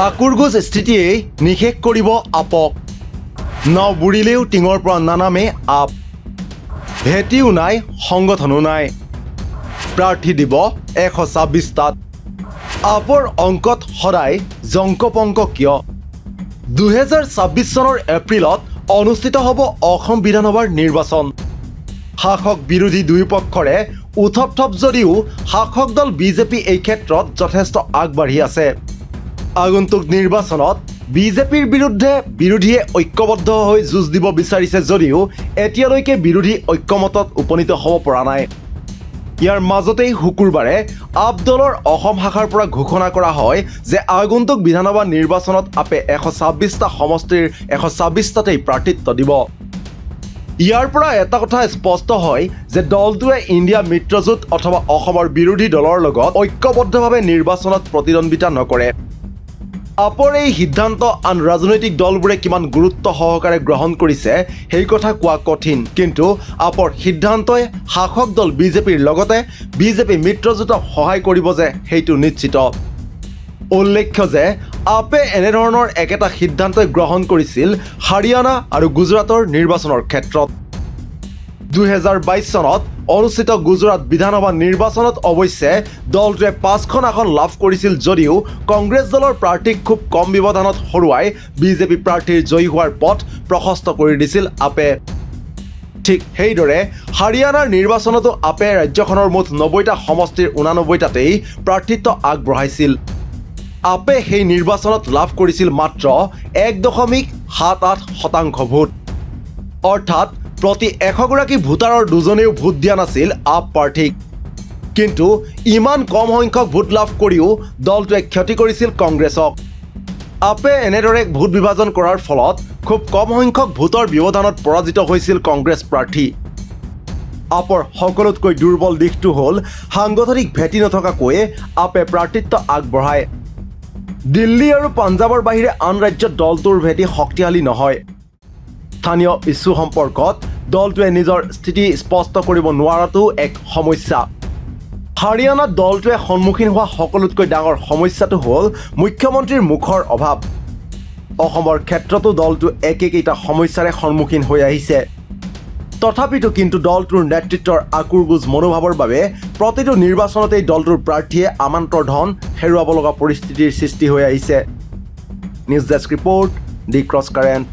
আকুৰগোজ স্থিতিয়েই নিশেষ কৰিব আপক। নাও বুৰিলেও টিঙৰ পৰা নানামে আপ। ভেটিও নাই, সংগঠনো নাই। প্ৰাৰ্থী দিব 126টাত। আপৰ অংকত সদায় জংকপংক কিয়? 2026 চনৰ এপ্ৰিলত অনুষ্ঠিত হ'ব অসম বিধানসভাৰ নিৰ্বাচন। শাসক বিৰোধী দুয়োপক্ষৰে উথপ-থপ যদিও শাসক দল বিজেপি এই ক্ষেত্ৰত যথেষ্ট আগবাঢ়ি আছে। আগন্তুক নিৰ্বাচনত বিজেপিৰ বিৰুদ্ধে বিৰোধীয়ে ঐক্যবদ্ধ হৈ যুঁজ দিব বিচাৰিছে যদিও এতিয়ালৈকে বিৰোধী ঐক্যমতত উপনীত হ'ব পৰা নাই। ইয়াৰ মাজতেই শুকুৰবাৰে আপ দলৰ অসম শাখাৰ পৰা ঘোষণা কৰা হয় যে আগন্তুক বিধানসভা নিৰ্বাচনত আপে 126টা সমষ্টিৰ 126টাতেই প্ৰাৰ্থিত্ব দিব। ইয়াৰ পৰা এটা কথা স্পষ্ট হয় যে দলটোৱে ইণ্ডিয়া মিত্ৰজোঁট অথবা অসমৰ বিৰোধী দলৰ লগত ঐক্যবদ্ধভাৱে নিৰ্বাচনত প্ৰতিদ্বন্দ্বিতা নকৰে। আপৰ এই সিদ্ধান্ত আন ৰাজনৈতিক দলবোৰে কিমান গুৰুত্ব সহকাৰে গ্ৰহণ কৰিছে সেই কথা কোৱা কঠিন, কিন্তু আপৰ সিদ্ধান্তই শাসক দল বিজেপিৰ লগতে বিজেপি মিত্ৰজোঁটক সহায় কৰিব যে সেইটো নিশ্চিত। উল্লেখ্য যে আপে এনেধৰণৰ একেটা সিদ্ধান্তই গ্ৰহণ কৰিছিল হাৰিয়ানা আৰু গুজৰাটৰ নিৰ্বাচনৰ ক্ষেত্ৰত। 2022 চনত অনুষ্ঠিত গুজৰাট বিধানসভা নিৰ্বাচনত অৱশ্যে দলটোৱে 5খন আসন লাভ কৰিছিল যদিও কংগ্ৰেছ দলৰ প্ৰাৰ্থীক খুব কম ব্যৱধানত হৰুৱাই বিজেপি প্ৰাৰ্থীৰ জয়ী হোৱাৰ পথ প্ৰশস্ত কৰি দিছিল আপে। ঠিক সেইদৰে হাৰিয়ানাৰ নিৰ্বাচনতো আপে ৰাজ্যখনৰ মুঠ 90টা সমষ্টিৰ 89টাতেই প্ৰাৰ্থিত্ব আগবঢ়াইছিল। আপে সেই নিৰ্বাচনত লাভ কৰিছিল মাত্ৰ 1.78% ভোট, অৰ্থাৎ প্ৰতি 100গৰাকী ভোটাৰৰ দুজনেও ভোট দিয়া নাছিল আপ প্ৰাৰ্থীক। কিন্তু ইমান কম সংখ্যক ভোট লাভ কৰিও দলটোৱে ক্ষতি কৰিছিল কংগ্ৰেছক। আপে এনেদৰে ভোট বিভাজন কৰাৰ ফলত খুব কম সংখ্যক ভোটৰ ব্যৱধানত পৰাজিত হৈছিল কংগ্ৰেছ প্ৰাৰ্থী। আপৰ সকলোতকৈ দুৰ্বল দিশটো হ'ল সাংগঠনিক ভেটি নথকাকৈয়ে আপে প্ৰাৰ্থিত্ব আগবঢ়ায়। দিল্লী আৰু পাঞ্জাৱৰ বাহিৰে আন ৰাজ্যত দলটোৰ ভেটি শক্তিশালী নহয়। স্থানীয় ইছ্যু সম্পৰ্কত দলটোৱে নিজৰ স্থিতি স্পষ্ট কৰিব নোৱাৰাটো এক সমস্যা। হাৰিয়ানাত দলটোৱে সন্মুখীন হোৱা সকলোতকৈ ডাঙৰ সমস্যাটো হ'ল মুখ্যমন্ত্ৰীৰ মুখৰ অভাৱ। অসমৰ ক্ষেত্ৰতো দলটো একেকেইটা সমস্যাৰে সন্মুখীন হৈ আহিছে। তথাপিতো কিন্তু দলটোৰ নেতৃত্বৰ আকুৰগোজ মনোভাৱৰ বাবে প্ৰতিটো নিৰ্বাচনতেই দলটোৰ প্ৰাৰ্থীয়ে আমান্তৰ ধন হেৰুৱাব লগা পৰিস্থিতিৰ সৃষ্টি হৈ আহিছে। নিউজ ডেস্ক ৰিপৰ্ট, দি ক্ৰছ কাৰেণ্ট।